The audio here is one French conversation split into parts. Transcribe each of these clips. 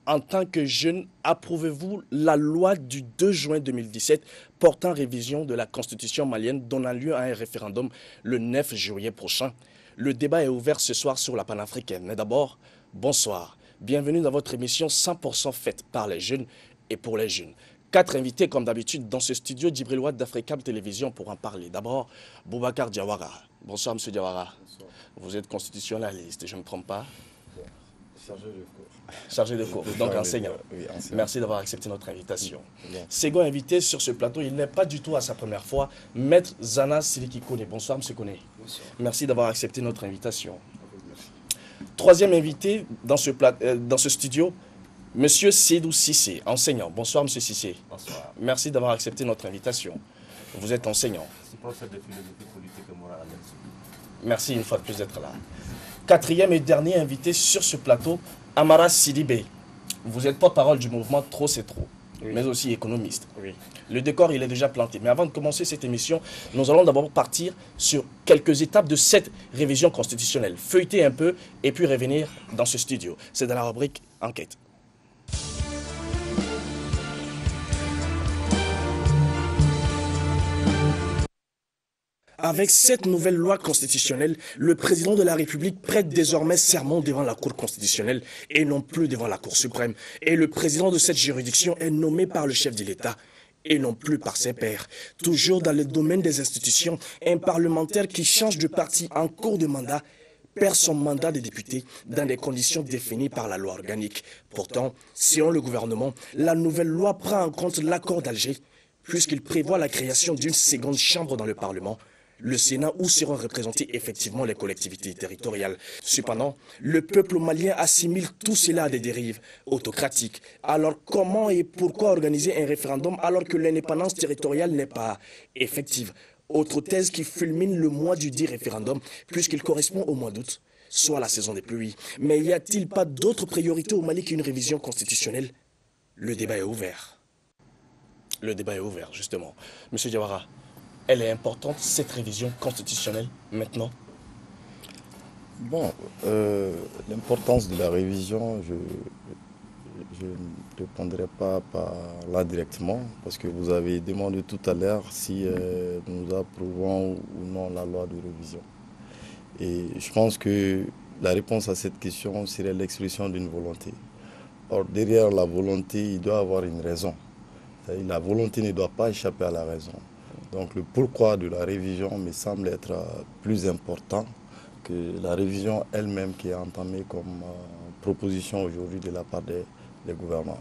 En tant que jeune, approuvez-vous la loi du 2 juin 2017 portant révision de la constitution malienne donnant lieu à un référendum le 9 juillet prochain? Le débat est ouvert ce soir sur la panafricaine. Mais d'abord, bonsoir. Bienvenue dans votre émission 100% faite par les jeunes et pour les jeunes. 4 invités comme d'habitude dans ce studio Djibril Ouad d'Africable Télévision pour en parler. D'abord, Boubacar Diawara. Bonsoir Monsieur Diawara. Bonsoir. Vous êtes constitutionnaliste, je ne me trompe pas. Chargé de cours. Chargé de cours, donc enseignant. Oui, enseignant. Merci d'avoir accepté notre invitation. Bien. Second invité sur ce plateau, il n'est pas du tout à sa première fois, Maître Zana Siliki Kone. Bonsoir, Monsieur Kone. Bonsoir. Merci d'avoir accepté notre invitation. Merci. Troisième invité dans ce studio, Monsieur Sédou Sissé, enseignant. Bonsoir, Monsieur Sissé. Bonsoir. Merci d'avoir accepté notre invitation. Vous êtes enseignant. C'est professeur de philosophie politique et morale à l'Institut. Merci une fois de plus d'être là. Quatrième et dernier invité sur ce plateau, Amara Sidibé. Vous êtes porte-parole du mouvement Trop c'est trop, Oui. mais aussi économiste. Oui. Le décor, il est déjà planté. Mais avant de commencer cette émission, nous allons d'abord partir sur quelques étapes de cette révision constitutionnelle. Feuilleter un peu et puis revenir dans ce studio. C'est dans la rubrique Enquête. Avec cette nouvelle loi constitutionnelle, le président de la République prête désormais serment devant la Cour constitutionnelle et non plus devant la Cour suprême. Et le président de cette juridiction est nommé par le chef de l'État et non plus par ses pairs. Toujours dans le domaine des institutions, un parlementaire qui change de parti en cours de mandat perd son mandat de député dans des conditions définies par la loi organique. Pourtant, selon le gouvernement, la nouvelle loi prend en compte l'accord d'Alger, puisqu'il prévoit la création d'une seconde chambre dans le Parlement, le Sénat, où seront représentées effectivement les collectivités territoriales. Cependant, le peuple malien assimile tout cela à des dérives autocratiques. Alors comment et pourquoi organiser un référendum alors que l'indépendance territoriale n'est pas effective? Autre thèse qui fulmine le mois du dit référendum, puisqu'il correspond au mois d'août, soit la saison des pluies. Mais y a-t-il pas d'autres priorités au Mali qu'une révision constitutionnelle? Le débat est ouvert. Le débat est ouvert, justement. Monsieur Diawara, elle est importante, cette révision constitutionnelle, maintenant? Bon, l'importance de la révision, je ne répondrai pas par là directement, parce que vous avez demandé tout à l'heure si nous approuvons ou non la loi de révision. Et je pense que la réponse à cette question serait l'expression d'une volonté. Or, derrière la volonté, il doit y avoir une raison. C'est-à-dire, la volonté ne doit pas échapper à la raison. Donc le pourquoi de la révision me semble être plus important que la révision elle-même qui est entamée comme proposition aujourd'hui de la part des gouvernements.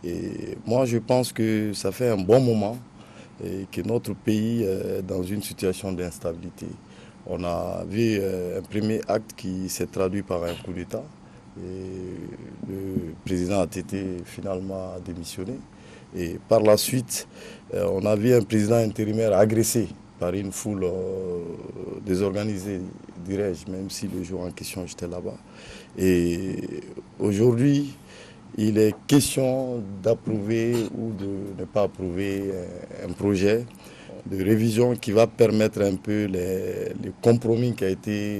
Et moi je pense que ça fait un bon moment et que notre pays est dans une situation d'instabilité. On a vu un premier acte qui s'est traduit par un coup d'État et le président a été finalement démissionné. Et par la suite, on a vu un président intérimaire agressé par une foule désorganisée, dirais-je, même si le jour en question j'étais là-bas. Et aujourd'hui, il est question d'approuver ou de ne pas approuver un projet de révision qui va permettre un peu les compromis qui a été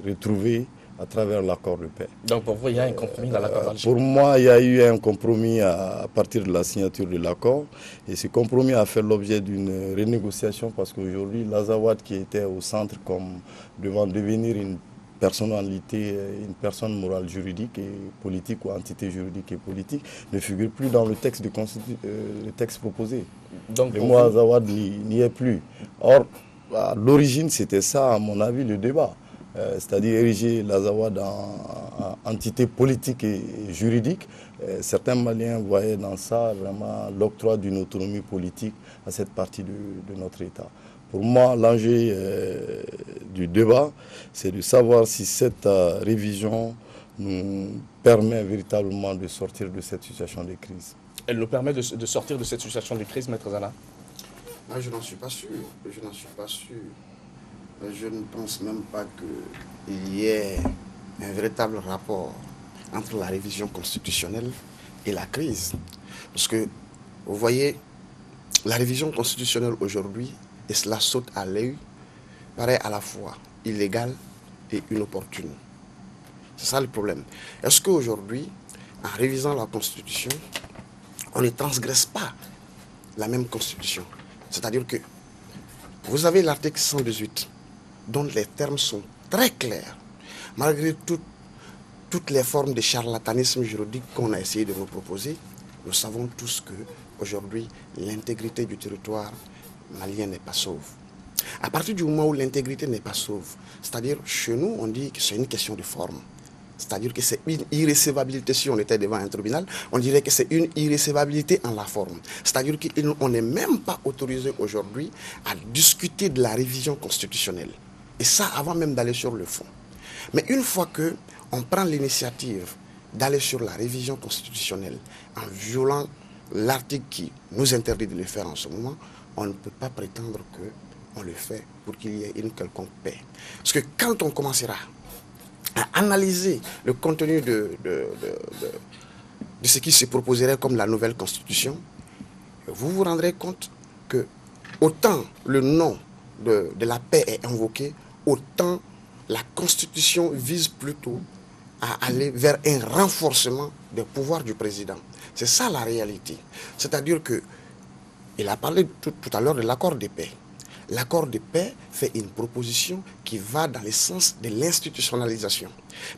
retrouvé à travers l'accord de paix. Donc pour vous, il y a un compromis dans l'accord d'Alger? Pour moi, il y a eu un compromis à partir de la signature de l'accord. Et ce compromis a fait l'objet d'une renégociation parce qu'aujourd'hui, l'Azawad qui était au centre comme devant devenir une personnalité, une personne morale juridique et politique ou entité juridique et politique, ne figure plus dans le texte, le texte proposé. Donc, le mot Azawad n'y est plus. Or, à l'origine, c'était ça, à mon avis, le débat. C'est-à-dire ériger l'Azawad en entité politique et juridique. Certains Maliens voyaient dans ça vraiment l'octroi d'une autonomie politique à cette partie de notre État. Pour moi, l'enjeu du débat, c'est de savoir si cette révision nous permet véritablement de sortir de cette situation de crise. Elle nous permet de sortir de cette situation de crise, Maître Zana? Moi, je n'en suis pas sûr. Je n'en suis pas sûr. Je ne pense même pas qu'il y ait un véritable rapport entre la révision constitutionnelle et la crise. Parce que, vous voyez, la révision constitutionnelle aujourd'hui, et cela saute à l'œil, paraît à la fois illégale et inopportune. C'est ça le problème. Est-ce qu'aujourd'hui, en révisant la Constitution, on ne transgresse pas la même Constitution. C'est-à-dire que vous avez l'article 118, dont les termes sont très clairs, malgré toutes les formes de charlatanisme juridique qu'on a essayé de nous proposer. Nous savons tous que aujourd'hui l'intégrité du territoire malien n'est pas sauve. À partir du moment où l'intégrité n'est pas sauve, c'est-à-dire chez nous on dit que c'est une question de forme. C'est-à-dire que c'est une irrécevabilité. Si on était devant un tribunal, on dirait que c'est une irrécevabilité en la forme. C'est-à-dire qu'on n'est même pas autorisé aujourd'hui à discuter de la révision constitutionnelle. Et ça avant même d'aller sur le fond. Mais une fois qu'on prend l'initiative d'aller sur la révision constitutionnelle en violant l'article qui nous interdit de le faire en ce moment, on ne peut pas prétendre qu'on le fait pour qu'il y ait une quelconque paix. Parce que quand on commencera à analyser le contenu de ce qui se proposerait comme la nouvelle constitution, vous vous rendrez compte que autant le nom de la paix est invoqué, autant la constitution vise plutôt à aller vers un renforcement des pouvoirs du président. C'est ça la réalité. C'est-à-dire que, il a parlé tout à l'heure de l'accord de paix. L'accord de paix fait une proposition qui va dans le sens de l'institutionnalisation.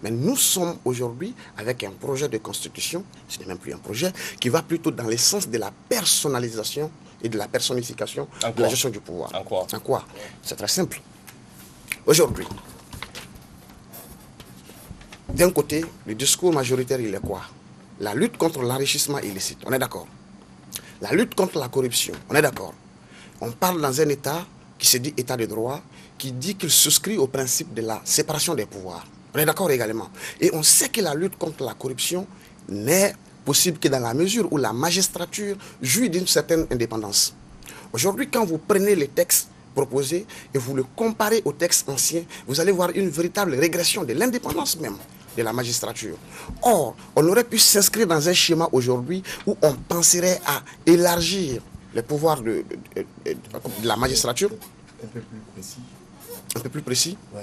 Mais nous sommes aujourd'hui avec un projet de constitution, ce n'est même plus un projet, qui va plutôt dans le sens de la personnalisation et de la personnification de la gestion du pouvoir. En quoi? En quoi? C'est très simple. Aujourd'hui, d'un côté, le discours majoritaire, il est quoi? La lutte contre l'enrichissement illicite, on est d'accord. La lutte contre la corruption, on est d'accord. On parle dans un État qui se dit État de droit, qui dit qu'il souscrit au principe de la séparation des pouvoirs. On est d'accord également. Et on sait que la lutte contre la corruption n'est possible que dans la mesure où la magistrature jouit d'une certaine indépendance. Aujourd'hui, quand vous prenez les textes proposés et vous le comparez aux textes anciens, vous allez voir une véritable régression de l'indépendance même de la magistrature. Or, on aurait pu s'inscrire dans un schéma aujourd'hui où on penserait à élargir les pouvoirs de la magistrature. Un peu plus précis. Un peu plus précis. Ouais.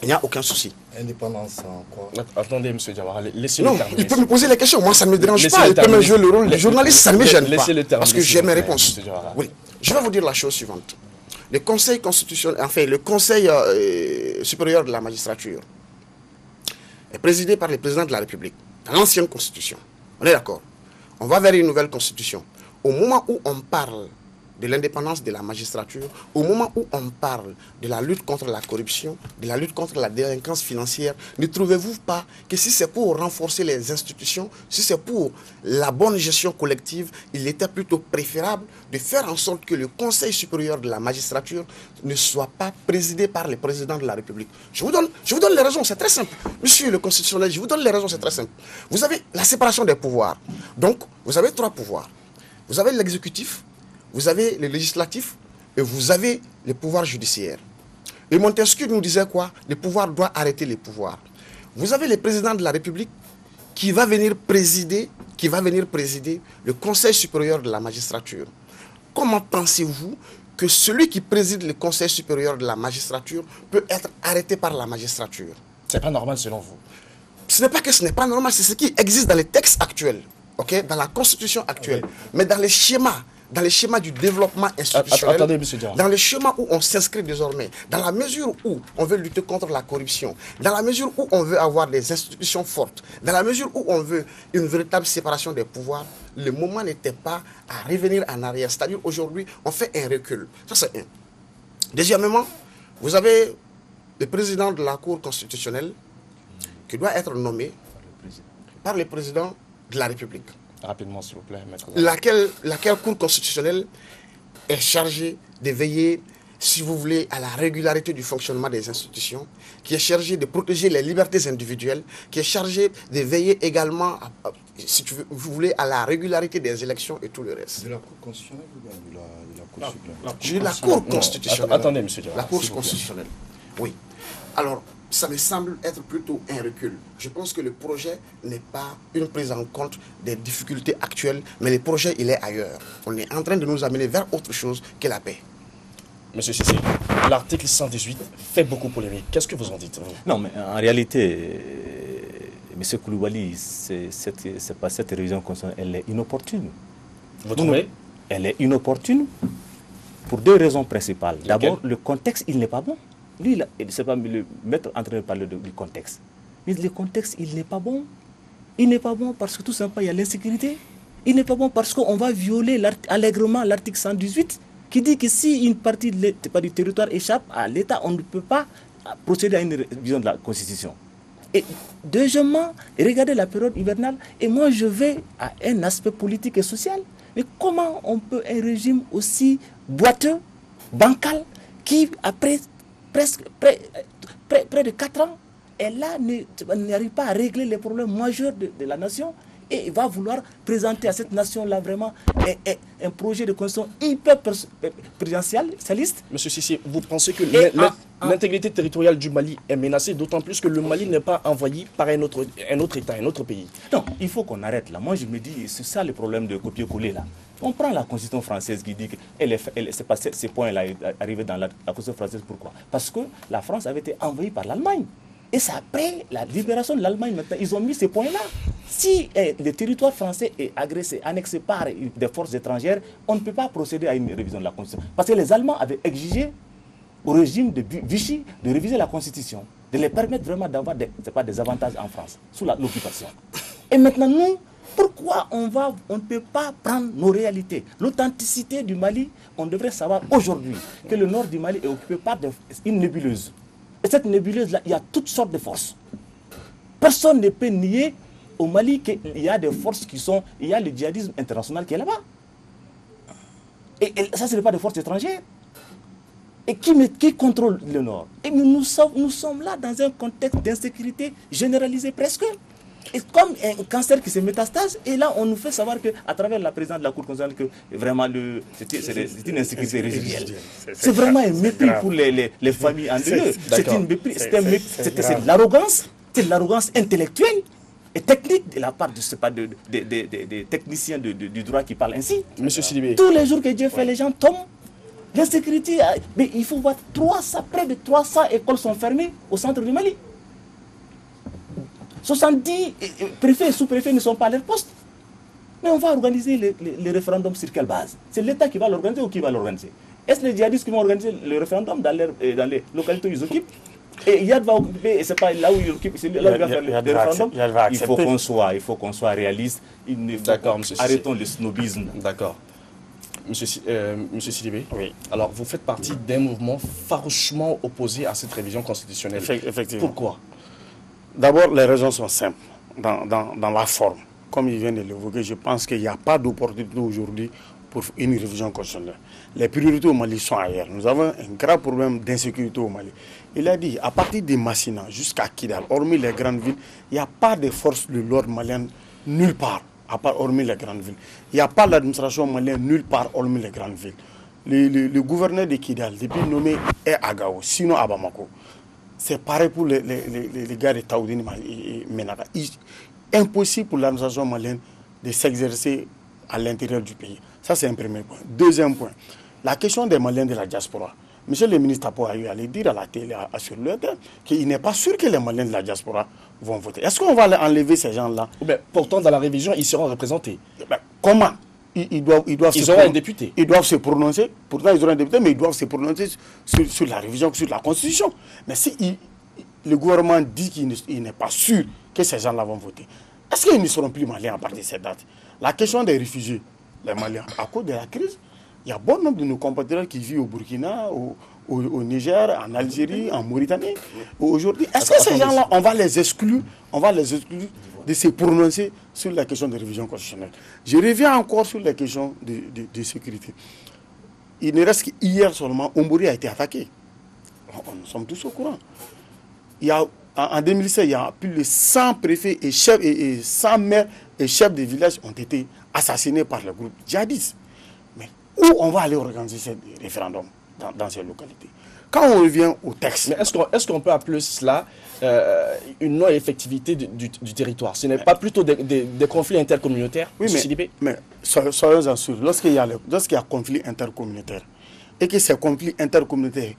Il n'y a aucun souci. Indépendance en quoi? Attendez, M. Diawara, laissez-le Non, terminer. il peut me poser les questions. Moi, ça ne me dérange Laissez-le pas. Il peut terminer. me jouer le rôle de journaliste, ça ne me gêne pas. Laissez-le terminer, Parce que s'il j'ai vous mes plaît, réponses. M. Diawara. Oui. Je vais vous dire la chose suivante. Le Conseil constitutionnel, enfin, le Conseil supérieur de la magistrature est présidé par le président de la République, dans l'ancienne constitution. On est d'accord. On va vers une nouvelle constitution. Au moment où on parle de l'indépendance de la magistrature, au moment où on parle de la lutte contre la corruption, de la lutte contre la délinquance financière, ne trouvez-vous pas que si c'est pour renforcer les institutions, si c'est pour la bonne gestion collective, il était plutôt préférable de faire en sorte que le Conseil supérieur de la magistrature ne soit pas présidé par le président de la République? Je vous donne les raisons, c'est très simple. Monsieur le constitutionnel, je vous donne les raisons, c'est très simple. Vous avez la séparation des pouvoirs. Donc, vous avez 3 pouvoirs. Vous avez l'exécutif, vous avez le législatif et vous avez le pouvoir judiciaire. Et Montesquieu nous disait quoi? Le pouvoir doit arrêter les pouvoirs. Vous avez le président de la République qui va venir présider le Conseil supérieur de la magistrature. Comment pensez-vous que celui qui préside le Conseil supérieur de la magistrature peut être arrêté par la magistrature? C'est pas normal selon vous? Ce n'est pas que ce n'est pas normal, c'est ce qui existe dans les textes actuels, okay? Dans la Constitution actuelle, oui. Mais dans les schémas du développement institutionnel, attendez, monsieur Diawara. Dans le schéma où on s'inscrit désormais, dans la mesure où on veut lutter contre la corruption, dans la mesure où on veut avoir des institutions fortes, dans la mesure où on veut une véritable séparation des pouvoirs, le moment n'était pas à revenir en arrière. C'est-à-dire aujourd'hui, on fait un recul. Ça, c'est un. Deuxièmement, vous avez le président de la Cour constitutionnelle qui doit être nommé par le président de la République. Rapidement, s'il vous plaît, maître. Laquelle Cour constitutionnelle est chargée de veiller, si vous voulez, à la régularité du fonctionnement des institutions, qui est chargée de protéger les libertés individuelles, qui est chargée de veiller également, si vous voulez, à la régularité des élections et tout le reste. De la Cour constitutionnelle ou bien de la Cour suprême? Je dis la Cour constitutionnelle. Attendez, monsieur Diawara. La Cour constitutionnelle. Oui. Alors, ça me semble être plutôt un recul. Je pense que le projet n'est pas une prise en compte des difficultés actuelles, mais le projet, il est ailleurs. On est en train de nous amener vers autre chose que la paix. Monsieur Cissé, l'article 118 fait beaucoup polémique. Qu'est-ce que vous en dites, vous? Non, mais en réalité, M. Koulibaly, cette révision constitutionnelle, elle est inopportune. Vous trouvez? Elle est inopportune pour deux raisons principales. D'abord, le contexte, il n'est pas bon. Lui, c'est pas le maître en train de parler du contexte. Mais le contexte, il n'est pas bon. Il n'est pas bon parce que tout simplement, il y a l'insécurité. Il n'est pas bon parce qu'on va violer allègrement l'article 118 qui dit que si une partie du territoire échappe à l'État, on ne peut pas procéder à une révision de la Constitution. Et deuxièmement, regardez la période hivernale, et moi je vais à un aspect politique et social. Mais comment on peut un régime aussi boiteux, bancal, qui après près de 4 ans, et là n'arrive pas à régler les problèmes majeurs de la nation, et il va vouloir présenter à cette nation-là vraiment un projet de constitution hyper présidentialiste. Monsieur Sissi, vous pensez que l'intégrité territoriale du Mali est menacée, d'autant plus que le Mali n'est pas envahi par un autre État, un autre pays? Non, il faut qu'on arrête là. Moi, je me dis, c'est ça le problème de copier-coller là. On prend la Constitution française qui dit que c'est pas ces points-là arrivés dans la Constitution française. Pourquoi? Parce que la France avait été envahie par l'Allemagne. Et c'est après la libération de l'Allemagne, maintenant, ils ont mis ces points-là. Si le territoire français est agressé, annexé par des forces étrangères, on ne peut pas procéder à une révision de la Constitution. Parce que les Allemands avaient exigé au régime de Vichy de réviser la Constitution, de les permettre vraiment d'avoir des avantages en France, sous l'occupation. Et maintenant, nous, pourquoi on ne peut pas prendre nos réalités? L'authenticité du Mali, on devrait savoir aujourd'hui que le nord du Mali est occupé par une nébuleuse. Et cette nébuleuse-là, il y a toutes sortes de forces. Personne ne peut nier au Mali qu'il y a des forces il y a le djihadisme international qui est là-bas. Et ça, ce n'est pas des forces étrangères. Et qui contrôle le nord? Et nous sommes là dans un contexte d'insécurité généralisée presque. Et comme un cancer qui se métastase, et là on nous fait savoir qu'à travers la présidente de la Cour constitutionnelle que vraiment c'est une insécurité résiduelle. C'est vraiment un mépris pour les familles endeuillées. C'est de l'arrogance, c'est de l'arrogance intellectuelle et technique de la part des techniciens du droit qui parlent ainsi. Monsieur Sidibé. Tous les jours que Dieu fait, les gens tombent. L'insécurité, mais il faut voir près de 300 écoles sont fermées au centre du Mali. 70 préfets et sous-préfets ne sont pas à leur poste. Mais on va organiser les référendums sur quelle base? C'est l'État qui va l'organiser ou qui va l'organiser? Est-ce les djihadistes qui vont organiser le référendum dans les localités où ils occupent? Et Yad va occuper, et c'est pas là où il occupe, c'est là où il va faire le référendum. Il faut qu'on soit réaliste. D'accord, monsieur Sissi. Arrêtons le snobisme. D'accord. Monsieur Sidibé, Oui. Alors vous faites partie d'un mouvement farouchement opposé à cette révision constitutionnelle. Effectivement. Pourquoi? D'abord, les raisons sont simples dans la forme. Comme il vient de l'évoquer, je pense qu'il n'y a pas d'opportunité aujourd'hui pour une révision constitutionnelle. Les priorités au Mali sont ailleurs. Nous avons un grave problème d'insécurité au Mali. Il a dit, à partir de Massina jusqu'à Kidal, hormis les grandes villes, il n'y a pas de force de l'ordre malien nulle part, hormis les grandes villes. Il n'y a pas d'administration malienne nulle part, hormis les grandes villes. Le gouverneur de Kidal, depuis nommé, est à Gao, sinon à Bamako. C'est pareil pour les gars de Taoudine et Menaka. Impossible pour l'administration malienne de s'exercer à l'intérieur du pays. Ça, c'est un premier point. Deuxième point, la question des Maliens de la diaspora. Monsieur le ministre Tapo a eu à le dire à la télé, sur le terrain, qu'il n'est pas sûr que les Maliens de la diaspora vont voter. Est-ce qu'on va enlever ces gens-là? Pourtant, dans la révision, ils seront représentés. Comment? Ils auront un député. Ils doivent se prononcer. Pourtant, ils auront un député, mais ils doivent se prononcer sur la révision, sur la Constitution. Mais si le gouvernement dit qu'il n'est pas sûr que ces gens-là vont voter, est-ce qu'ils ne seront plus maliens à partir de cette date? La question des réfugiés, les Maliens, à cause de la crise, il y a bon nombre de nos compatriotes qui vivent au Burkina, au Niger, en Algérie, en Mauritanie. Aujourd'hui, est-ce que ces gens-là, on va les exclure de se prononcer sur la question de révision constitutionnelle? Je reviens encore sur la question de sécurité. Il ne reste qu'hier seulement, Ombori a été attaqué. Nous sommes tous au courant. En 2016, il y a plus de 100 préfets et 100 maires et chefs de village ont été assassinés par le groupe djihadiste. Mais où on va aller organiser ce référendum dans ces localités? Quand on revient au texte... Mais est-ce qu'on peut appeler cela une non-effectivité du territoire? Ce n'est pas plutôt des conflits intercommunautaires? Oui, mais soyons sûrs, lorsqu'il y a conflit intercommunautaire et que ces conflits intercommunautaires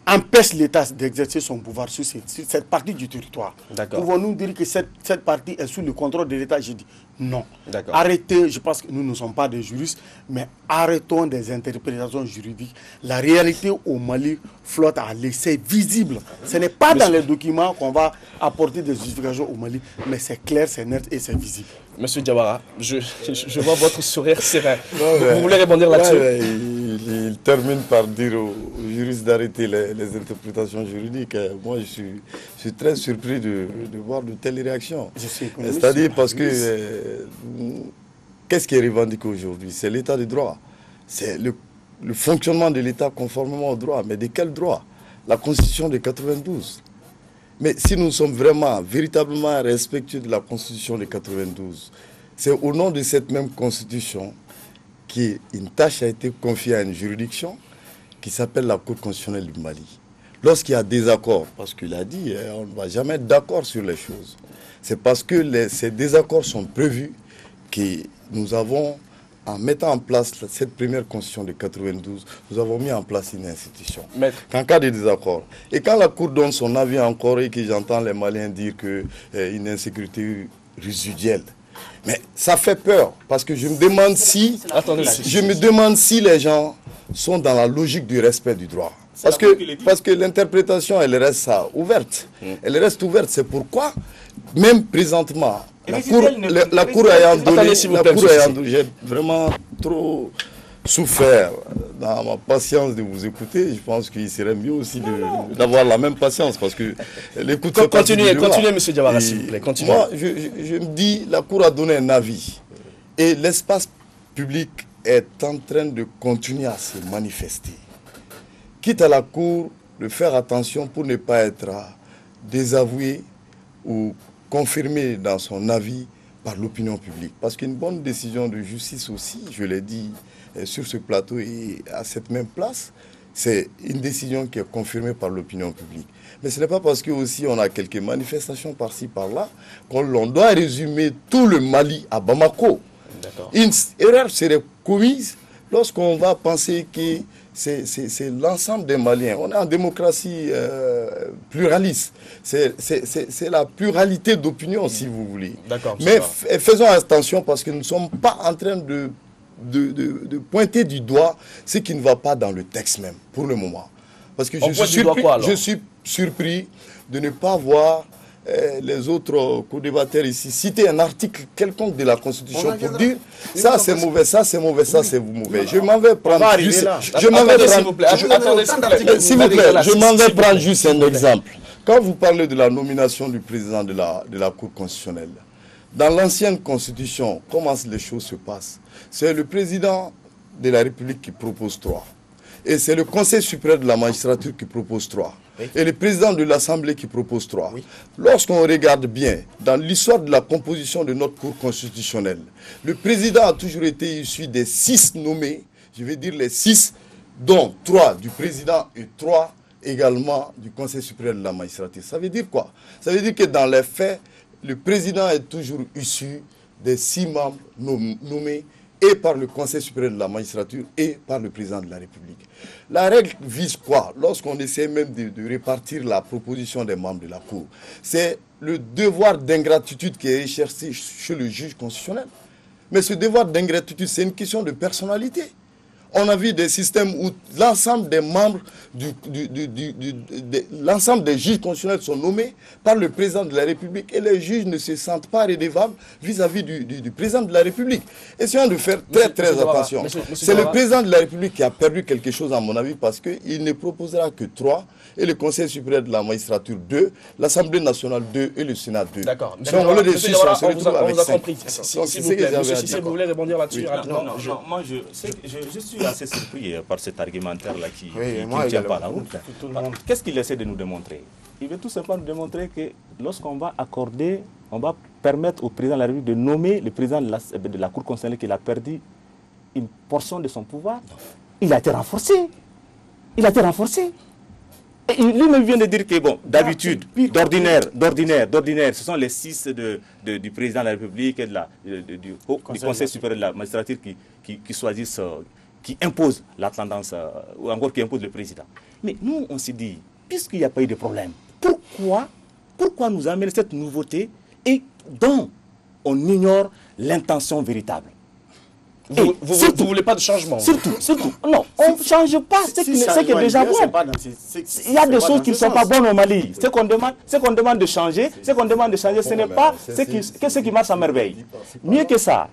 empêche l'État d'exercer son pouvoir sur cette partie du territoire. Pouvons-nous dire que cette partie est sous le contrôle de l'État? J'ai dit non. Arrêtez, je pense que nous ne sommes pas des juristes, mais arrêtons des interprétations juridiques. La réalité au Mali flotte à l'essai visible. Ce n'est pas dans les documents qu'on va apporter des justifications au Mali, mais c'est clair, c'est net et c'est visible. Monsieur Diawara, je vois votre sourire serein. Vous voulez répondre là-dessus? Il termine par dire aux juristes d'arrêter les interprétations juridiques. Moi, je suis très surpris de voir de telles réactions. C'est-à-dire parce que qu'est-ce qui est revendiqué aujourd'hui? C'est l'état de droit. C'est le fonctionnement de l'État conformément au droit. Mais de quel droit? La Constitution de 92. Mais si nous sommes véritablement respectueux de la Constitution de 92, c'est au nom de cette même Constitution qu'une tâche a été confiée à une juridiction qui s'appelle la Cour constitutionnelle du Mali. Lorsqu'il y a désaccord, parce qu'il a dit, on ne va jamais être d'accord sur les choses, c'est parce que ces désaccords sont prévus que nous avons, en mettant en place cette première constitution de 92, nous avons mis en place une institution. Qu'en cas de désaccord, et quand la Cour donne son avis encore et que j'entends les Maliens dire qu'une insécurité résiduelle, mais ça fait peur, parce que je me demande si les gens sont dans la logique du respect du droit. Parce que l'interprétation, elle reste ouverte. Elle reste ouverte, c'est pourquoi, même présentement, la Cour ayant donné, j'ai vraiment trop souffert dans ma patience de vous écouter. Je pense qu'il serait mieux aussi d'avoir la même patience, parce que l'écoute... Continuez, M. Diawara, s'il vous plaît. Continuez. Moi, je me dis, la Cour a donné un avis, et l'espace public est en train de continuer à se manifester. Quitte à la Cour de faire attention pour ne pas être désavoué ou confirmé dans son avis par l'opinion publique. Parce qu'une bonne décision de justice aussi, je l'ai dit sur ce plateau et à cette même place, c'est une décision qui est confirmée par l'opinion publique. Mais ce n'est pas parce que aussi on a quelques manifestations par-ci, par-là, qu'on doit résumer tout le Mali à Bamako. Une erreur serait commise lorsqu'on va penser que c'est l'ensemble des Maliens. On est en démocratie pluraliste. C'est la pluralité d'opinion, si vous voulez. Mais faisons attention, parce que nous ne sommes pas en train de pointer du doigt ce qui ne va pas dans le texte même, pour le moment. Parce que je suis surpris de ne pas voir les autres co-débatteurs ici citer un article quelconque de la Constitution pour dire ça c'est mauvais, ça c'est mauvais, ça c'est mauvais. Je m'en vais prendre juste... S'il vous plaît, je m'en vais prendre juste un exemple. Quand vous parlez de la nomination du président de la Cour constitutionnelle, dans l'ancienne Constitution, comment les choses se passent? C'est le président de la République qui propose 3. Et c'est le Conseil suprême de la magistrature qui propose 3. Et le président de l'Assemblée qui propose 3. Lorsqu'on regarde bien, dans l'histoire de la composition de notre Cour constitutionnelle, le président a toujours été issu des 6 nommés, je vais dire les 6, dont 3 du président et 3 également du Conseil suprême de la magistrature. Ça veut dire quoi? Ça veut dire que dans les faits, le président est toujours issu des 6 membres nommés et par le Conseil suprême de la magistrature et par le président de la République. La règle vise quoi? Lorsqu'on essaie même de répartir la proposition des membres de la Cour, c'est le devoir d'ingratitude qui est recherché chez le juge constitutionnel. Mais ce devoir d'ingratitude, c'est une question de personnalité. On a vu des systèmes où l'ensemble des membres, l'ensemble des juges constitutionnels sont nommés par le président de la République et les juges ne se sentent pas redevables vis-à-vis du président de la République. Essayons de faire très attention. C'est le président de la République qui a perdu quelque chose à mon avis, parce qu'il ne proposera que 3 et le Conseil suprême de la magistrature 2, l'Assemblée nationale 2 et le Sénat 2. D'accord. Si on veut dessus, on se retrouve avec 5. S'il vous plaît, monsieur Cissé, vous voulez répondre là-dessus rapidement? Non, moi je suis assez surpris par cet argumentaire-là qui ne tient pas la route. Qu'est-ce qu'il essaie de nous démontrer? Il veut tout simplement nous démontrer que lorsqu'on va accorder, on va permettre au président de la République de nommer le président de la Cour constitutionnelle qu'il a perdu une portion de son pouvoir. Il a été renforcé. Il a été renforcé. Et lui-même vient de dire que, bon, d'habitude, d'ordinaire, ce sont les 6 du président de la République et du Conseil supérieur de la magistrature qui qui impose la tendance, ou encore qui impose le président. Mais nous, on s'est dit, puisqu'il n'y a pas eu de problème, pourquoi nous amener cette nouveauté et dont on ignore l'intention véritable? Vous ne voulez pas de changement? Surtout. Non, on ne change pas ce qui est déjà bon. Il y a des choses qui ne sont pas bonnes au Mali. Ce qu'on demande de changer, ce n'est pas ce qui marche à merveille. Mieux que ça.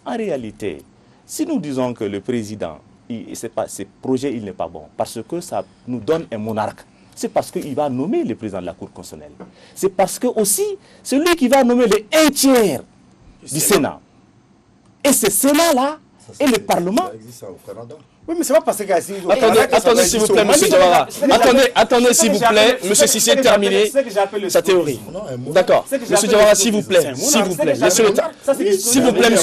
En réalité, si nous disons que le président, ce projet, il n'est pas bon, parce que ça nous donne un monarque, c'est parce qu'il va nommer le président de la Cour constitutionnelle. C'est parce que aussi, celui qui va nommer les 1/3 du Sénat, et ce Sénat-là, et le Parlement... Oui, mais c'est pas parce que... Attendez, s'il vous plaît, M. Diawara. Attendez, s'il vous plaît, M. Cissé, terminez sa théorie. D'accord. M. Diawara, s'il vous plaît, laissez-le terminer. S'il vous plaît, M.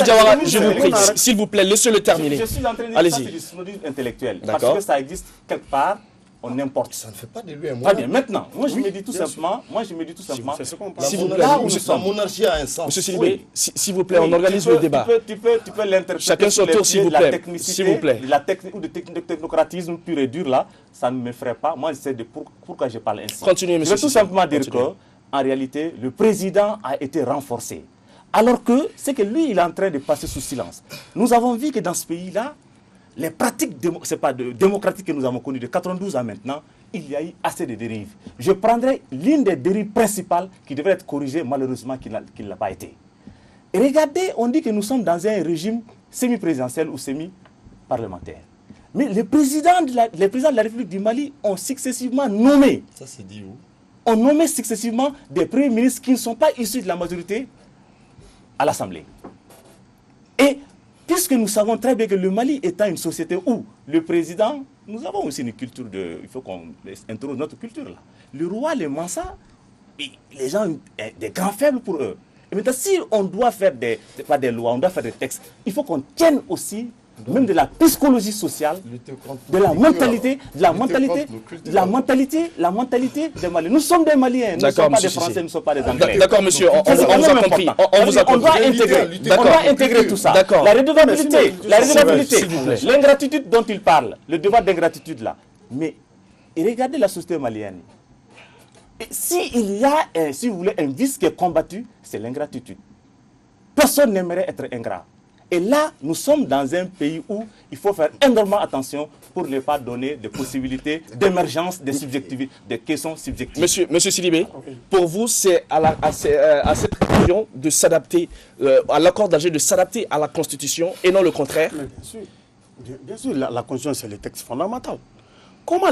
Diawara, je vous prie, s'il vous plaît, laissez-le terminer. Je suis en train de dire Allez-y. ça, c'est du snobisme intellectuel. Parce que ça existe quelque part, on importe. Ça ne fait pas de lui un Très monarque. bien, maintenant, moi je me dis tout simplement, S'il vous plaît, La monarchie a un sens. Monsieur Sidibé, s'il vous plaît, on organise le débat. Tu peux l'interpréter. Chacun son tour, s'il vous plaît. S'il vous plaît. La technique ou de technocratisme pur et dur là, ça ne me ferait pas. Moi, je sais pourquoi je parle ainsi. Continuez, Je monsieur veux tout Cissé. simplement dire Continuez. qu'en réalité, le président a été renforcé. Alors que c'est que lui, il est en train de passer sous silence. Nous avons vu que dans ce pays-là, les pratiques démocratiques que nous avons connues de 92 ans maintenant, il y a eu assez de dérives. Je prendrai l'une des dérives principales qui devrait être corrigée, malheureusement, qui ne l'a pas été. Et regardez, on dit que nous sommes dans un régime semi-présidentiel ou semi-parlementaire. Mais les présidents de la République du Mali ont successivement nommé, Ça c'est dit où? ont nommé successivement des premiers ministres qui ne sont pas issus de la majorité à l'Assemblée. Et puisque nous savons très bien que le Mali étant une société où le président, nous avons aussi une culture de... Il faut qu'on introduise notre culture là. Le roi, les Mansa, les gens ont des grands faibles pour eux. Et maintenant, si on doit faire pas des lois, on doit faire des textes, il faut qu'on tienne aussi même de la psychologie sociale, de la mentalité, la mentalité des Maliens. Nous sommes des Maliens, nous ne sommes pas des Français, nous ne sommes pas des Anglais. D'accord, monsieur, on vous a compris. On doit intégrer tout ça. La redevabilité, l'ingratitude dont il parle, le devoir d'ingratitude là. Mais regardez la société malienne. S'il y a, si vous voulez, un vice qui est combattu, c'est l'ingratitude. Personne n'aimerait être ingrat. Et là, nous sommes dans un pays où il faut faire énormément attention pour ne pas donner de possibilités d'émergence des subjectivités, des questions subjectives. Monsieur Sidibé, pour vous, c'est à cette région de s'adapter, à l'accord d'Alger de s'adapter à la Constitution et non le contraire? Bien sûr, la Constitution, c'est le texte fondamental. Comment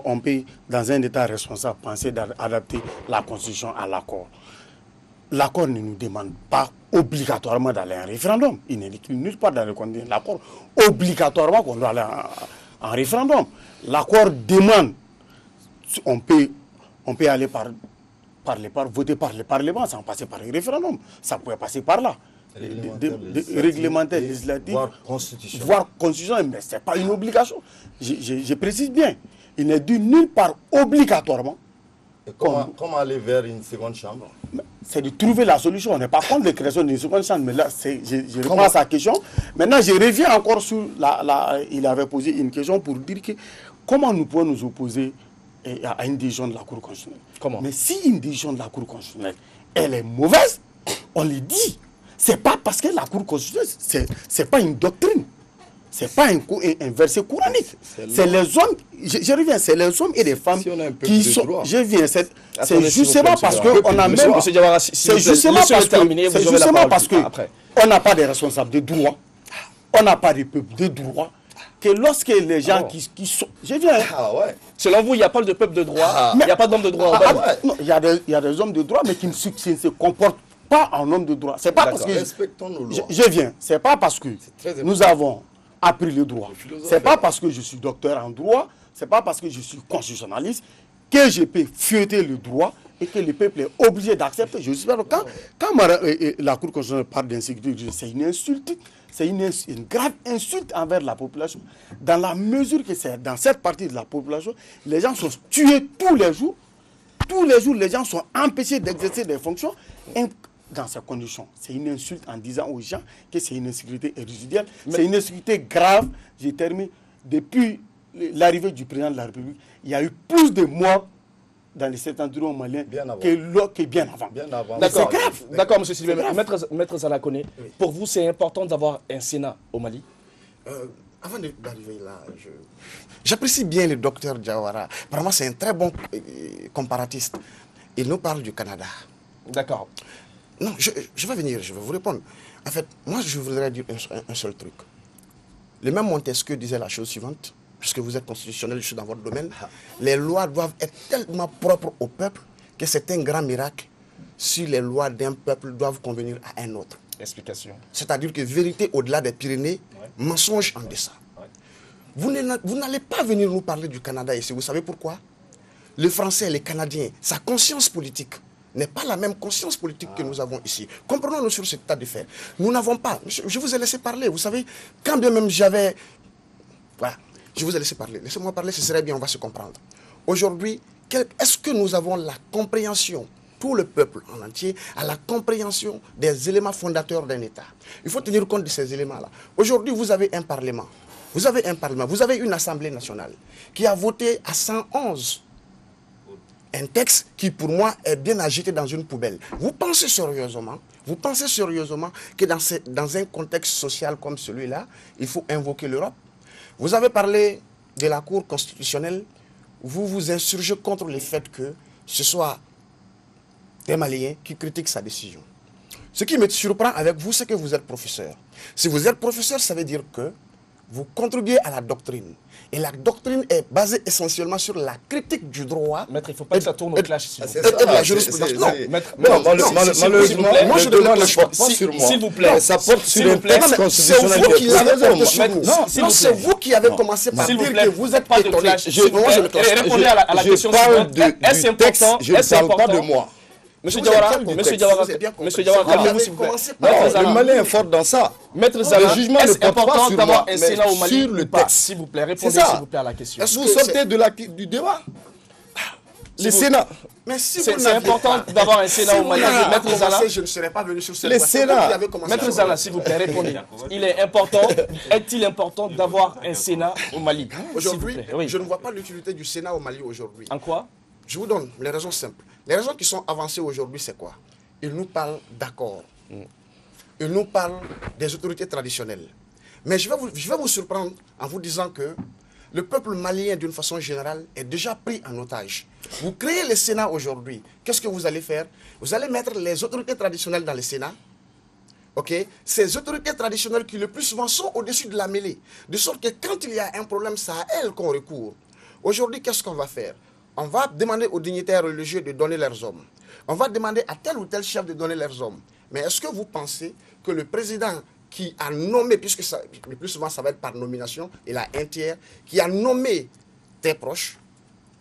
on peut, dans un État responsable, penser d'adapter la Constitution à l'accord? L'accord ne nous demande pas obligatoirement d'aller à un référendum. Il n'est écrit nulle part dans le contenu de l'accord obligatoirement qu'on doit aller en référendum. L'accord demande, on peut aller voter par le Parlement sans passer par le référendum. Ça pourrait passer par là. Réglementaire, législatif, voire constitutionnel, mais ce n'est pas une obligation. Je précise bien, il n'est dit nulle part obligatoirement. Et comment aller vers une seconde chambre? C'est de trouver la solution. On n'est pas contre la création d'une seconde chambre, mais là, je réponds à sa question. Maintenant, je reviens encore sur il avait posé une question pour dire que comment nous pouvons nous opposer à une décision de la Cour constitutionnelle. Comment? Mais si une décision de la Cour constitutionnelle, elle est mauvaise, on le dit. C'est pas parce que la Cour constitutionnelle, c'est pas une doctrine. C'est pas un verset coranique. C'est les hommes, je reviens, c'est les hommes et les femmes qui sont. Je viens, c'est justement parce qu'on a même. C'est justement parce qu'on n'a pas de responsables de droit, on n'a pas de peuple de droit, que lorsque les gens qui sont. Je viens. Selon vous, il n'y a pas de peuple de droit, il n'y a pas d'homme de droit. Non, il y a des hommes de droit, mais qui ne se comportent pas en homme de droit. C'est pas parce que. Respectons nos lois. Je viens, c'est pas parce que nous avons appris le droit. C'est pas parce que je suis docteur en droit, c'est pas parce que je suis constitutionnaliste que je peux feuilleter le droit et que le peuple est obligé d'accepter. Je suis quand la Cour constitutionnelle parle d'insécurité, c'est une insulte, c'est une grave insulte envers la population. Dans la mesure que c'est dans cette partie de la population, les gens sont tués tous les jours. Tous les jours, les gens sont empêchés d'exercer des fonctions. dans ces conditions. C'est une insulte en disant aux gens que c'est une insécurité résiduelle, c'est une insécurité grave. J'ai terminé. Depuis l'arrivée du président de la République, il y a eu plus de morts dans les septentrions maliens que bien avant. D'accord, d'accord, M. Sylvain. Maître Zalakone, oui. Pour vous, c'est important d'avoir un Sénat au Mali? Avant d'arriver là, j'apprécie bien le docteur Diawara. Vraiment, c'est un très bon comparatiste. Il nous parle du Canada. D'accord. Non, je vais venir, je vais vous répondre. En fait, moi, je voudrais dire un seul truc. Le même Montesquieu disait la chose suivante, puisque vous êtes constitutionnel, je suis dans votre domaine. Les lois doivent être tellement propres au peuple que c'est un grand miracle si les lois d'un peuple doivent convenir à un autre. Explication. C'est-à-dire que vérité au-delà des Pyrénées, mensonge en deçà. Vous n'allez pas venir nous parler du Canada ici. Vous savez pourquoi? Le Français et les Canadiens, sa conscience politique n'est pas la même conscience politique que nous avons ici. Comprenons-nous sur cet état de fait. Nous n'avons pas... Je vous ai laissé parler. Vous savez, quand bien même j'avais... Voilà, je vous ai laissé parler. Laissez-moi parler, ce serait bien, on va se comprendre. Aujourd'hui, est-ce que nous avons la compréhension, tout le peuple en entier, à la compréhension des éléments fondateurs d'un État? Il faut tenir compte de ces éléments-là. Aujourd'hui, vous avez un Parlement. Vous avez un Parlement. Vous avez une Assemblée nationale qui a voté à 111. Un texte qui, pour moi, est bien agité dans une poubelle. Vous pensez sérieusement que dans un contexte social comme celui-là, il faut invoquer l'Europe? Vous avez parlé de la Cour constitutionnelle, vous vous insurgez contre le fait que ce soit des Maliens qui critiquent sa décision. Ce qui me surprend avec vous, c'est que vous êtes professeur. Si vous êtes professeur, ça veut dire que vous contribuez à la doctrine. Et la doctrine est basée essentiellement sur la critique du droit. Maître, il ne faut pas que ça tourne au clash. La jurisprudence. Malheureusement, moi je demande ne porte pas sur moi. S'il vous plaît. Ça porte sur un texte constitutionnel. C'est vous qui avez commencé par dire que vous êtes étonné. Répondez à la question suivante. Est-ce important? Je ne parle pas de moi. Monsieur Diawara, calmez-vous s'il vous plaît. Le Mali est fort dans ça. Maître Zala, le jugement ne porte pas sur moi, un Sénat au Mali sur le texte. S'il vous plaît, répondez s'il vous plaît à la question. Vous sortez du débat. Le Sénat. Mais si c'est important d'avoir un Sénat au Mali. Maître Zala, je ne serais pas venu sur ce le Sénat. Maître Zala, s'il vous plaît, répondez. Est-il important d'avoir un Sénat au Mali? Aujourd'hui, je ne vois pas l'utilité du Sénat au Mali aujourd'hui. En quoi? Je vous donne les raisons simples. Les raisons qui sont avancées aujourd'hui, c'est quoi? Ils nous parlent d'accords. Ils nous parlent des autorités traditionnelles. Mais je vais vous surprendre en vous disant que le peuple malien, d'une façon générale, est déjà pris en otage. Vous créez le Sénat aujourd'hui. Qu'est-ce que vous allez faire? Vous allez mettre les autorités traditionnelles dans le Sénat. Ok? Ces autorités traditionnelles qui le plus souvent sont au-dessus de la mêlée. De sorte que quand il y a un problème, c'est à elles qu'on recourt. Aujourd'hui, qu'est-ce qu'on va faire? On va demander aux dignitaires religieux de donner leurs hommes. On va demander à tel ou tel chef de donner leurs hommes. Mais est-ce que vous pensez que le président qui a nommé, puisque le plus souvent ça va être par nomination, il a un tiers, qui a nommé tes proches,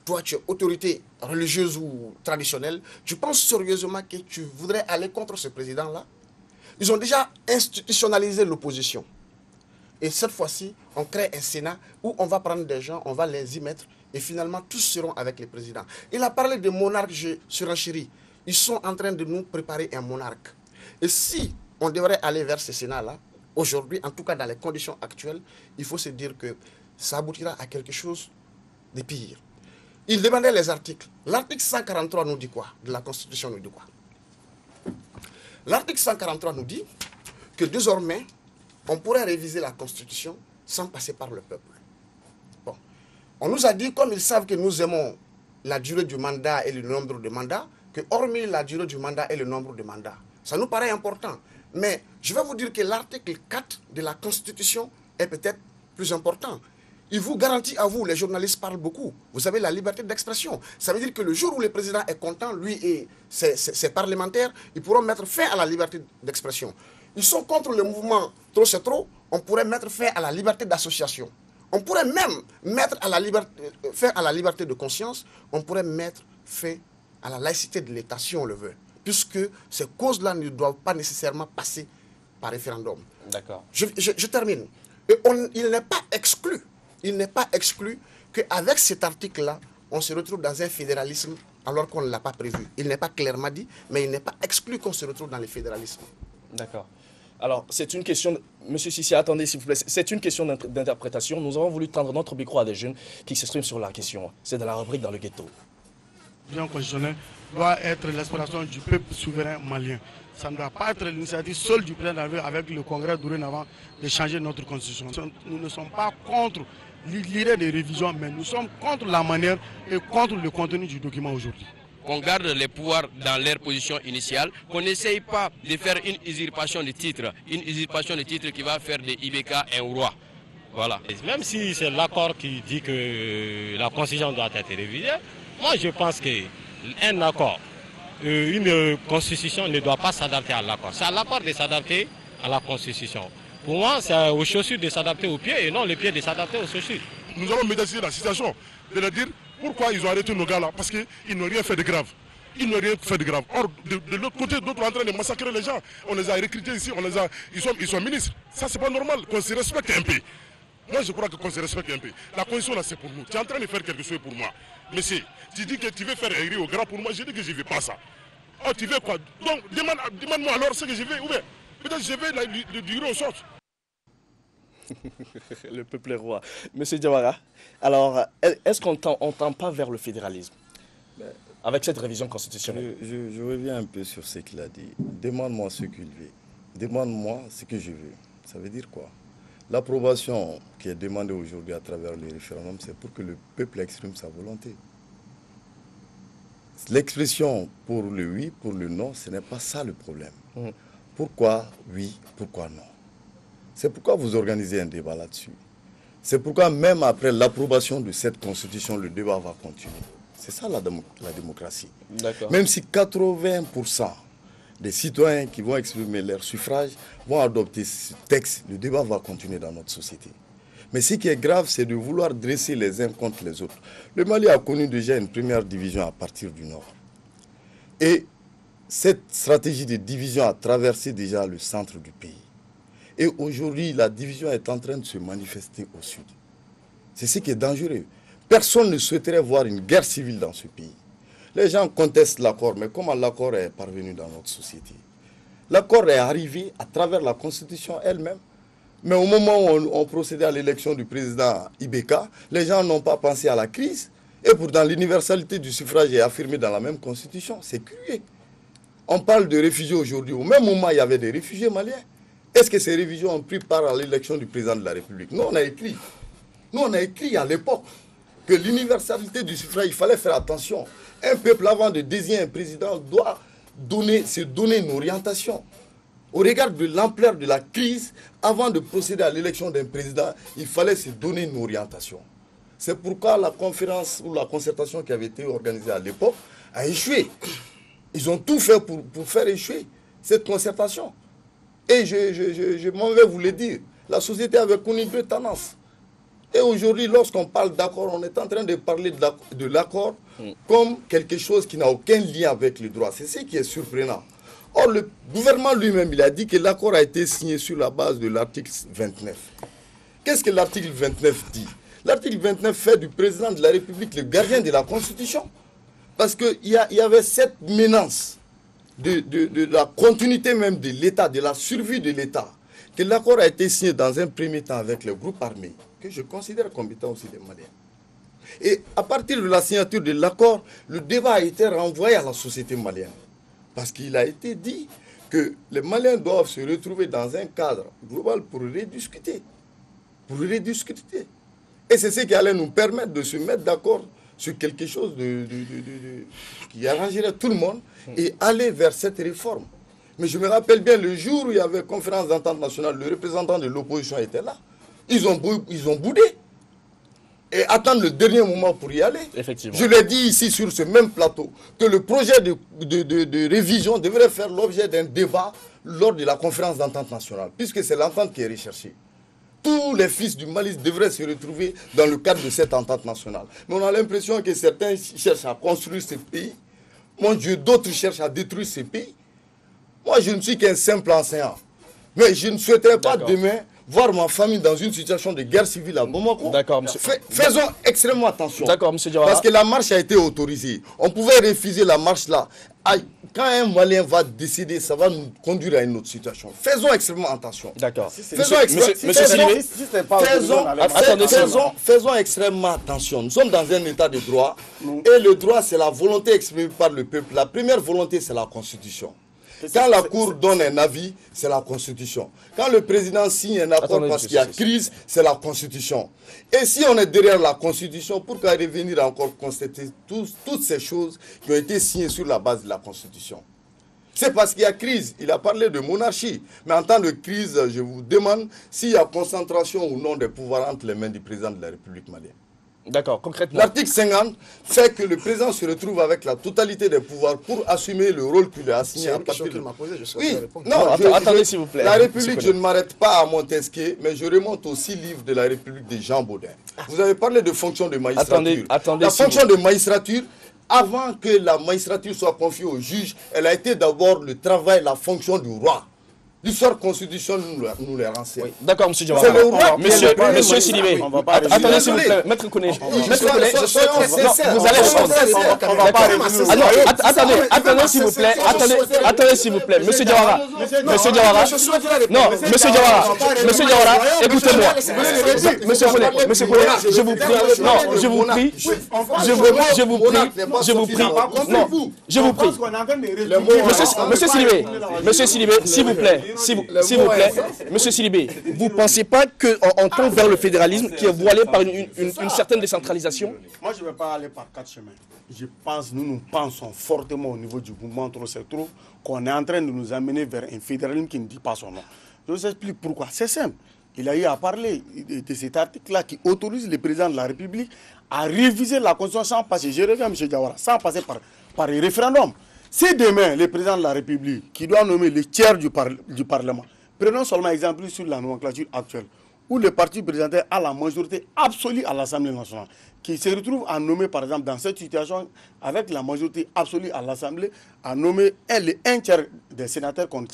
toi tu es autorité religieuse ou traditionnelle, tu penses sérieusement que tu voudrais aller contre ce président-là? Ils ont déjà institutionnalisé l'opposition. Et cette fois-ci, on crée un Sénat où on va prendre des gens, on va les y mettre, et finalement, tous seront avec les présidents. Il a parlé de monarques surenchéris. Ils sont en train de nous préparer un monarque. Et si on devrait aller vers ce Sénat-là, aujourd'hui, en tout cas dans les conditions actuelles, il faut se dire que ça aboutira à quelque chose de pire. Il demandait les articles. L'article 143 nous dit quoi? De la Constitution nous dit quoi? L'article 143 nous dit que désormais, on pourrait réviser la Constitution sans passer par le peuple. Bon. On nous a dit, comme ils savent que nous aimons la durée du mandat et le nombre de mandats, que hormis la durée du mandat et le nombre de mandats, ça nous paraît important. Mais je vais vous dire que l'article 4 de la Constitution est peut-être plus important. Il vous garantit à vous, les journalistes parlent beaucoup, vous avez la liberté d'expression. Ça veut dire que le jour où le président est content, lui et ses parlementaires, ils pourront mettre fin à la liberté d'expression. Ils sont contre le mouvement trop c'est trop, on pourrait mettre fin à la liberté d'association. On pourrait même mettre fin à la liberté de conscience, on pourrait mettre fin à la laïcité de l'État si on le veut. Puisque ces causes-là ne doivent pas nécessairement passer par référendum. D'accord. Je termine. Et il n'est pas exclu qu'avec cet article-là, on se retrouve dans un fédéralisme alors qu'on ne l'a pas prévu. Il n'est pas clairement dit, mais il n'est pas exclu qu'on se retrouve dans le fédéralisme. D'accord. Alors, c'est une question... Monsieur Sissi, attendez s'il vous plaît. C'est une question d'interprétation. Nous avons voulu tendre notre micro à des jeunes qui s'expriment sur la question. C'est de la rubrique dans le ghetto. La révision constitutionnelle doit être l'expression du peuple souverain malien. Ça ne doit pas être l'initiative seule du président avec le Congrès dorénavant de changer notre constitution. Nous ne sommes pas contre l'idée de révision, mais nous sommes contre la manière et contre le contenu du document aujourd'hui. Qu'on garde les pouvoirs dans leur position initiale, qu'on n'essaye pas de faire une usurpation de titre qui va faire de IBK un roi. Voilà. Même si c'est l'accord qui dit que la constitution doit être révisée, moi je pense qu'un accord, une constitution ne doit pas s'adapter à l'accord. C'est à l'accord de s'adapter à la constitution. Pour moi, c'est aux chaussures de s'adapter aux pieds et non les pieds de s'adapter aux chaussures. Nous allons médiatiser la situation, de leur dire pourquoi ils ont arrêté nos gars là, parce qu'ils n'ont rien fait de grave. Ils n'ont rien fait de grave. Or, de l'autre côté, d'autres sont en train de massacrer les gens. On les a recrutés ici, ils sont ministres. Ça, c'est pas normal, qu'on se respecte un peu. Moi, je crois qu'on se respecte un peu. La constitution là, c'est pour nous. Tu es en train de faire quelque chose pour moi. Mais si tu dis que tu veux faire un riz au gras pour moi, je dis que je ne veux pas ça. Oh, tu veux quoi? Donc, demande-moi alors ce que je veux. Ou bien, peut-être je vais du riz au sort. Le peuple est roi. Monsieur Diawara, alors, est-ce qu'on tend pas vers le fédéralisme avec cette révision constitutionnelle? Je reviens un peu sur ce qu'il a dit. Demande-moi ce qu'il veut. Demande-moi ce que je veux. Ça veut dire quoi? L'approbation qui est demandée aujourd'hui à travers le référendum, c'est pour que le peuple exprime sa volonté. L'expression pour le oui, pour le non, ce n'est pas ça le problème. Pourquoi oui, pourquoi non? C'est pourquoi vous organisez un débat là-dessus. C'est pourquoi même après l'approbation de cette constitution, le débat va continuer. C'est ça la démocratie. Même si 80% des citoyens qui vont exprimer leur suffrage vont adopter ce texte, le débat va continuer dans notre société. Mais ce qui est grave, c'est de vouloir dresser les uns contre les autres. Le Mali a connu déjà une première division à partir du nord. Et cette stratégie de division a traversé déjà le centre du pays. Et aujourd'hui, la division est en train de se manifester au sud. C'est ce qui est dangereux. Personne ne souhaiterait voir une guerre civile dans ce pays. Les gens contestent l'accord, mais comment l'accord est parvenu dans notre société? L'accord est arrivé à travers la Constitution elle-même. Mais au moment où on procédait à l'élection du président IBK, les gens n'ont pas pensé à la crise. Et pourtant, l'universalité du suffrage est affirmée dans la même Constitution. C'est curieux. On parle de réfugiés aujourd'hui. Au même moment, il y avait des réfugiés maliens. Est-ce que ces réfugiés ont pris part à l'élection du président de la République? Nous, on a écrit à l'époque que l'universalité du suffrage, il fallait faire attention. Un peuple, avant de désigner un président, doit se donner une orientation. Au regard de l'ampleur de la crise, avant de procéder à l'élection d'un président, il fallait se donner une orientation. C'est pourquoi la conférence ou la concertation qui avait été organisée à l'époque a échoué. Ils ont tout fait pour faire échouer cette concertation. Et je m'en vais vous le dire, la société avait connu deux tendances. Et aujourd'hui, lorsqu'on parle d'accord, on est en train de parler de l'accord comme quelque chose qui n'a aucun lien avec le droit. C'est ce qui est surprenant. Or, le gouvernement lui-même, il a dit que l'accord a été signé sur la base de l'article 29. Qu'est-ce que l'article 29 dit? L'article 29 fait du président de la République le gardien de la Constitution. Parce qu'il y avait cette menace de la continuité même de l'État, de la survie de l'État, que l'accord a été signé dans un premier temps avec le groupe armé, que je considère comme étant aussi des Maliens. Et à partir de la signature de l'accord, le débat a été renvoyé à la société malienne. Parce qu'il a été dit que les Maliens doivent se retrouver dans un cadre global pour rediscuter. Et c'est ce qui allait nous permettre de se mettre d'accord sur quelque chose qui arrangerait tout le monde et aller vers cette réforme. Mais je me rappelle bien le jour où il y avait conférence d'entente nationale, le représentant de l'opposition était là. Ils ont boudé. Et attendre le dernier moment pour y aller. Effectivement. Je l'ai dit ici sur ce même plateau, que le projet de révision devrait faire l'objet d'un débat lors de la conférence d'entente nationale, puisque c'est l'entente qui est recherchée. Tous les fils du Mali devraient se retrouver dans le cadre de cette entente nationale. Mais on a l'impression que certains cherchent à construire ce pays. Mon Dieu, d'autres cherchent à détruire ce pays. Moi, je ne suis qu'un simple enseignant. Mais je ne souhaiterais pas demain voir ma famille dans une situation de guerre civile à Bamako. D'accord, monsieur. Faisons extrêmement attention. D'accord, monsieur Diawara. Parce que la marche a été autorisée. On pouvait refuser la marche là. Quand un Malien va décider, ça va nous conduire à une autre situation. Faisons extrêmement attention. D'accord. Faisons extrêmement attention. Nous sommes dans un état de droit. Et le droit, c'est la volonté exprimée par le peuple. La première volonté, c'est la Constitution. Quand la Cour donne un avis, c'est la Constitution. Quand le président signe un accord parce qu'il y a crise, c'est la Constitution. Et si on est derrière la Constitution, pourquoi revenir encore constater toutes ces choses qui ont été signées sur la base de la Constitution? C'est parce qu'il y a crise. Il a parlé de monarchie. Mais en temps de crise, je vous demande s'il y a concentration ou non des pouvoirs entre les mains du président de la République malienne. D'accord, concrètement. L'article 50 fait que le président se retrouve avec la totalité des pouvoirs pour assumer le rôle qu'il a assigné à partir de... Oui, non, attendez s'il vous plaît. La République, je ne m'arrête pas à Montesquieu, mais je remonte aux 6 livres de la République de Jean Baudin. Vous avez parlé de fonction de magistrature. Attendez, la fonction de magistrature, avant que la magistrature soit confiée au juge, elle a été d'abord le travail, la fonction du roi. L'histoire constitutionnelle nous les renseigne. Oui. D'accord, monsieur Diawara. C'est le roi. Monsieur Sidibé, attendez s'il vous plaît. Maître Kouné. Maître Kouné, vous allez répondre. Attendez s'il vous plaît. Attendez s'il vous plaît. Monsieur Diawara. Non, monsieur Diawara, écoutez-moi. Monsieur Kouné, je vous prie. Non, je vous prie. Monsieur Sidibé, s'il vous plaît. S'il vous plaît, monsieur Sidibé, vous ne pensez pas qu'on tombe vers le fédéralisme qui est voilé par une certaine décentralisation? Moi, je ne vais pas aller par 4 chemins. Nous pensons fortement au niveau du mouvement Trop c'est trop qu'on est en train de nous amener vers un fédéralisme qui ne dit pas son nom. Je vous explique pourquoi. C'est simple. Il a eu à parler de cet article-là qui autorise le président de la République à réviser la Constitution sans passer, je reviens M. Diawara, sans passer par un référendum. Si demain, le président de la République, qui doit nommer le tiers du Parlement, prenons seulement exemple sur la nomenclature actuelle, où le parti présidentiel a la majorité absolue à l'Assemblée nationale, qui se retrouve à nommer, par exemple, dans cette situation, avec la majorité absolue à l'Assemblée, à nommer un tiers des sénateurs qu'on ne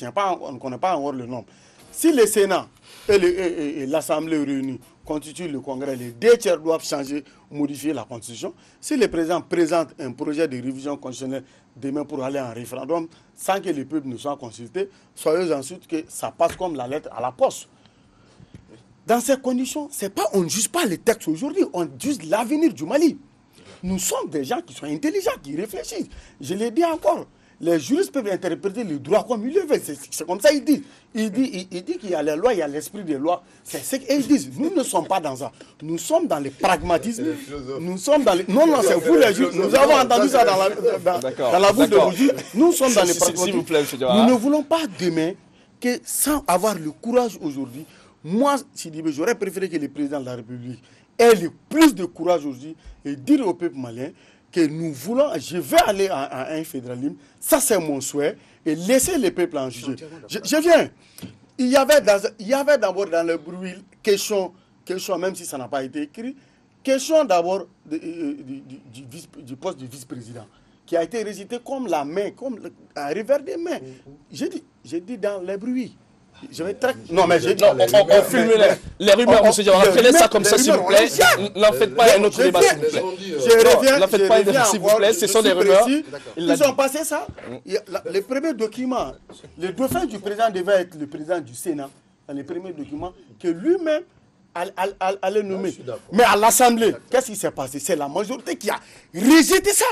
connaît pas encore le nombre. Si le Sénat et l'Assemblée réunie constituent le Congrès, les 2 tiers doivent changer, modifier la Constitution. Si le président présente un projet de révision constitutionnelle demain pour aller en référendum, sans que le peuple ne soit consulté, soyez ensuite que ça passe comme la lettre à la poste. Dans ces conditions, on ne juge pas les textes aujourd'hui, on juge l'avenir du Mali. Nous sommes des gens qui sont intelligents, qui réfléchissent. Je l'ai dit encore. Les juristes peuvent interpréter le droit comme ils le veulent. C'est comme ça qu'ils disent. Il dit qu'il y a les lois, il y a l'esprit des lois. C'est ce qu'ils disent. Nous ne sommes pas dans ça. Nous sommes dans le pragmatisme. Nous sommes dans Non, c'est vous les juristes. Nous avons entendu ça dans la bouche de vos juges. Nous sommes dans le pragmatisme. Nous ne voulons pas demain que, sans avoir le courage aujourd'hui, moi, Sidibé, j'aurais préféré que le président de la République ait le plus de courage aujourd'hui et dire au peuple malien que nous voulons, je vais aller à un fédéralisme, ça c'est mon souhait, et laisser les peuples en juger. Je viens. Il y avait d'abord dans le bruit question, même si ça n'a pas été écrit, question d'abord du poste de vice-président, qui a été récité comme la main, comme un revers des mains. J'ai dit dans le bruit. Je vais non, mais j'ai dit. On filme les rumeurs, monsieur Diawara. Prenez ça comme ça, s'il vous plaît. N'en faites pas un autre débat, s'il vous plaît. Je reviens, s'il vous plaît. Ce sont des rumeurs. Ils ont passé ça. Les premiers documents, le dauphin du président devait être le président du Sénat. Dans les premiers documents que lui-même allait nommer. Mais à l'Assemblée, qu'est-ce qui s'est passé? C'est la majorité qui a rejeté ça.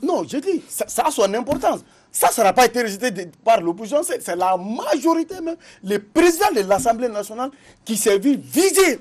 Non, je dis, ça a son importance. Ça n'a pas été rejeté par l'opposition, c'est la majorité même, le président de l'Assemblée nationale qui s'est vu visé,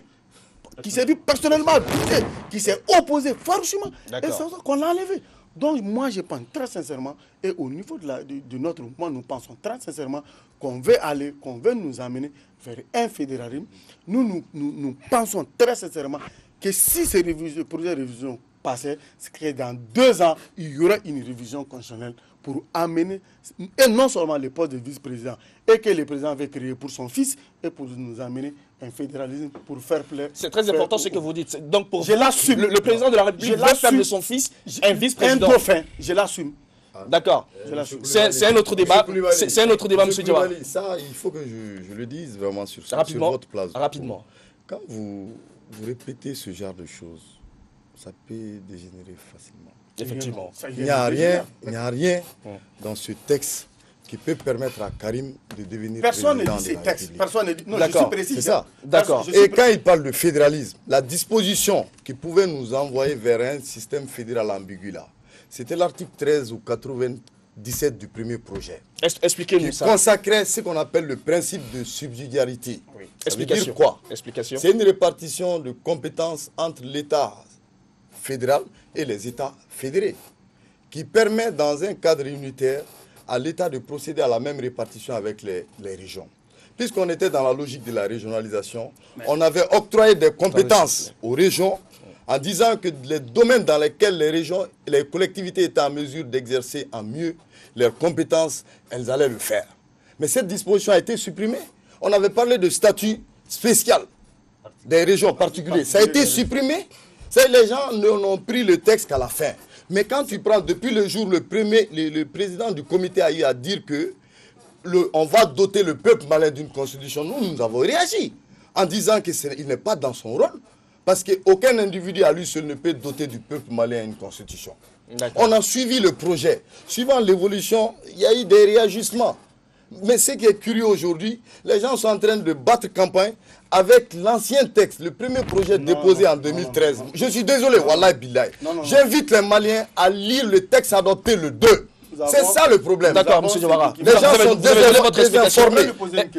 qui s'est vu personnellement visé, qui s'est opposé franchement, et c'est ça qu'on l'a enlevé. Donc moi je pense très sincèrement, et au niveau de notre mouvement, nous pensons très sincèrement qu'on veut nous amener vers un fédéralisme. Nous pensons très sincèrement que si ces projets de révision passaient, c'est que dans 2 ans, il y aura une révision constitutionnelle pour amener, et non seulement le poste de vice-président, et que le président avait créé pour son fils, et pour nous amener un fédéralisme pour faire plaisir. C'est très important ce que vous dites. Donc pour vous, le président de la République veut faire de son fils un vice-président. Un dauphin, je l'assume. D'accord. C'est un autre débat. C'est un autre débat, M. Diawara. Ça, il faut que je le dise vraiment sur votre place. Rapidement. Quand vous répétez ce genre de choses, ça peut dégénérer facilement. Effectivement. Il n'y a rien dans ce texte qui peut permettre à Karim de devenir personne président ne dit de la ces textes. République. Personne ne dit. Non, je suis précis. C'est ça. D'accord. Et quand il parle de fédéralisme, la disposition qui pouvait nous envoyer vers un système fédéral ambigu là, c'était l'article 13 ou 97 du premier projet. Expliquez-nous ça. Qui consacrait ce qu'on appelle le principe de subsidiarité. Oui. Ça veut dire quoi? Explication. C'est une répartition de compétences entre l'État fédéral et les États fédérés, qui permet dans un cadre unitaire à l'État de procéder à la même répartition avec les régions. Puisqu'on était dans la logique de la régionalisation, on avait octroyé des compétences aux régions en disant que les domaines dans lesquels les régions et les collectivités étaient en mesure d'exercer en mieux leurs compétences, elles allaient le faire. Mais cette disposition a été supprimée. On avait parlé de statut spécial des régions particulières. Ça a été supprimé. Les gens n'ont pris le texte qu'à la fin. Mais quand tu prends, depuis le jour, le président du comité a eu à dire que on va doter le peuple malien d'une constitution. Nous avons réagi en disant qu'il n'est pas dans son rôle, parce qu'aucun individu à lui seul ne peut doter du peuple malien une constitution. On a suivi le projet. Suivant l'évolution, il y a eu des réajustements. Mais ce qui est curieux aujourd'hui, les gens sont en train de battre campagne avec l'ancien texte, le premier projet déposé en 2013. Je suis désolé, Wallah Billahi. J'invite les Maliens à lire le texte adopté le 2. C'est ça le problème. D'accord, M. Diawara. Les gens sont désinformés.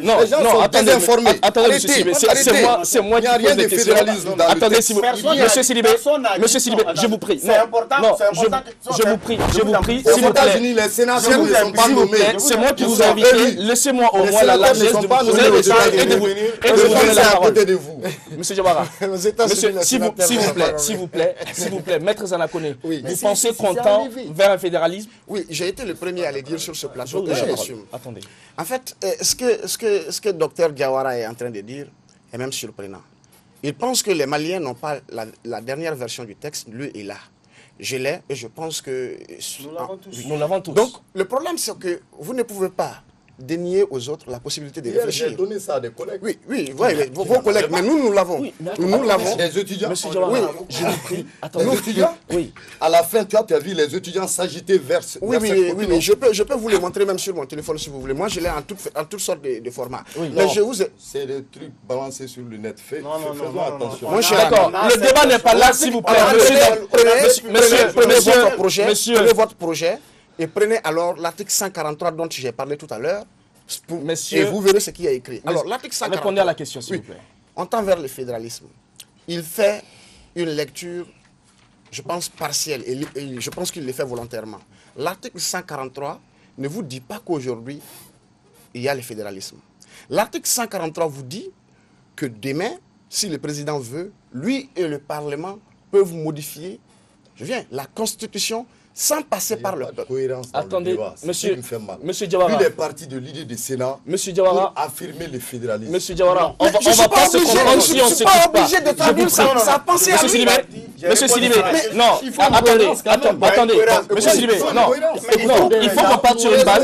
Non, les gens sont désinformés. Attendez, M. Sidibé, c'est moi qui pose des questions. Attendez, M. Sidibé, je vous prie. C'est important. Non, je vous prie, s'il vous plaît. Aux États-Unis, les sénateurs ne sont pas nommés. C'est moi qui vous ai invité. Laissez-moi au moins la largesse de vous poser des questions et de vous donner la parole. M. Diawara, s'il vous plaît, Maître Zanakone, vous pensez qu'on tend vers un fédéralisme? Oui, j'ai été le premier à le dire sur ce plateau que je l'assume. Attendez. En fait, ce que Dr Diawara est en train de dire est même surprenant. Il pense que les Maliens n'ont pas la dernière version du texte, lui est là. Je l'ai et je pense que... Nous l'avons tous. Donc, le problème, c'est que vous ne pouvez pas dénier aux autres la possibilité de réfléchir. J'ai donné ça à des collègues. Oui, vos collègues, mais nous l'avons. Nous l'avons. Les étudiants. Monsieur Diawara, oui, je vous prie. Les étudiants. Oui. À la fin, tu as vu les étudiants s'agiter vers oui, je peux vous les montrer même sur mon téléphone si vous voulez. Moi, je l'ai en toutes sortes de formats. Oui, mais c'est des trucs balancés sur le net. Faisons attention. D'accord. Le débat n'est pas là, s'il vous plaît. Prenez votre projet. Et prenez alors l'article 143 dont j'ai parlé tout à l'heure, et vous verrez ce qu'il y a écrit. Alors, l'article 143... Répondez à la question, s'il vous plaît. On tend vers le fédéralisme. Il fait une lecture, je pense, partielle, et je pense qu'il le fait volontairement. L'article 143 ne vous dit pas qu'aujourd'hui, il y a le fédéralisme. L'article 143 vous dit que demain, si le président veut, lui et le Parlement peuvent modifier, la Constitution sans passer par le peuple. Attendez, monsieur Diawara. Lui, il est parti de l'idée du Sénat pour affirmer le fédéralisme. Monsieur Diawara, on va pas se comprendre si on ne s'écoute pas. Je ne suis pas obligé de traduire ça. Pensez à lui. Monsieur Sidibé, non, attendez, monsieur Sidibé, non, il faut qu'on parte sur une base.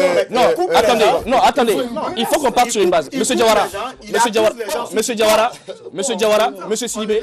Non, attendez, il faut qu'on parte sur une base. Monsieur Diawara, monsieur Sidibé,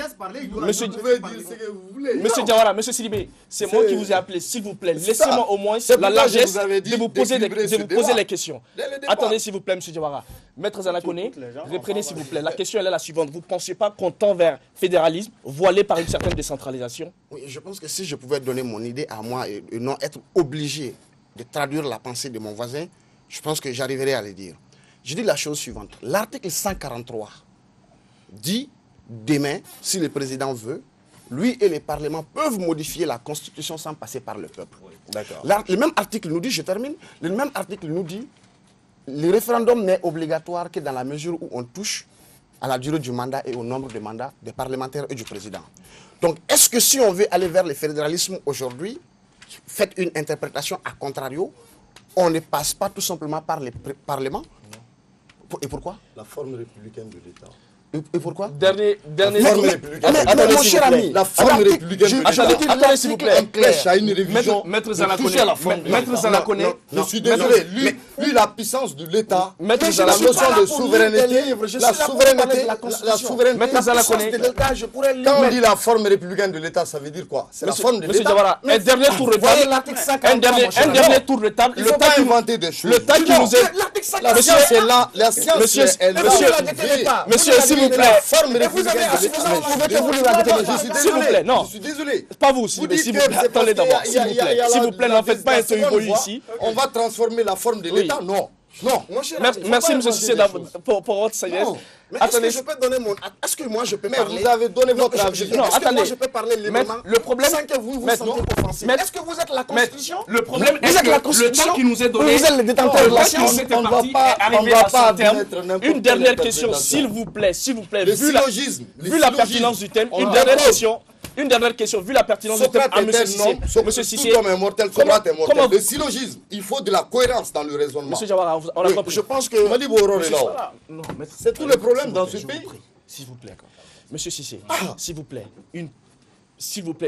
monsieur Sidibé, c'est moi qui vous ai appelé, s'il vous plaît, laissez-moi au moins la largesse de vous poser les questions. Attendez, s'il vous plaît, monsieur Diawara. Maître Zanakone, reprenez, s'il vous plaît. La question, elle est la suivante. Vous ne pensez pas qu'on tend vers fédéralisme, voilé par une certaine décentralisation? Oui, je pense que si je pouvais donner mon idée à moi et non être obligé de traduire la pensée de mon voisin, je pense que j'arriverai à le dire. Je dis la chose suivante. L'article 143 dit, demain, si le président veut, lui et les parlements peuvent modifier la Constitution sans passer par le peuple. D'accord. Le même article nous dit, je termine, le même article nous dit, le référendum n'est obligatoire que dans la mesure où on touche à la durée du mandat et au nombre de mandats des parlementaires et du président. Donc, est-ce que si on veut aller vers le fédéralisme aujourd'hui, faites une interprétation à contrario, on ne passe pas tout simplement par le Parlement? Et pourquoi? La forme républicaine de l'État. Et pourquoi? Dernier forme républicaine. Attendez, mon cher ami, la forme républicaine. Attendez, s'il vous plaît. Empêche à une révision. Maître Zanakoné. Je suis désolé. Lui, la puissance de l'État, la Zanakoné. notion de souveraineté, la souveraineté. Maître Zanakoné. Quand on dit la forme républicaine de l'État, ça veut dire quoi? C'est la forme de Monsieur l'État. Diawara, un dernier tour de table. Un dernier tour de table. Il ne faut pas inventer des choses. Le temps qui nous est... La science est là. La science est là. Monsieur, s'il vous plaît. Forme républicaine de l'État. S'il vous plaît, non. Je suis désolé. Pas vous, s'il vous plaît. Attendez d'abord, s'il vous plaît. S'il vous plaît, n'en faites pas un tohu ici. On va transformer la forme de l'État? Non. Non. Merci, monsieur Cissé, pour votre sagesse. Attendez, je peux donner mon... Est-ce que moi je peux parler? Vous avez donné votre avis. Non, attendez. Moi je peux parler librement le problème, sans que vous vous sentez offensé? Est-ce que vous êtes la Constitution? Le problème est que le temps qui nous est donné, vous êtes le détenteur de la science. On ne va pas mettre n'importe une dernière question, s'il vous plaît, le syllogisme. Vu la pertinence du thème, une dernière question, vu la pertinence du thème à monsieur Cissé. Tout homme est mortel, Socrate est mortel. Le syllogisme, il faut de la cohérence dans le raisonnement. Monsieur Diawara, on a compris. Je pense que... C'est tout le problème dans ce pays. S'il vous plaît. Monsieur Cissé, s'il vous plaît,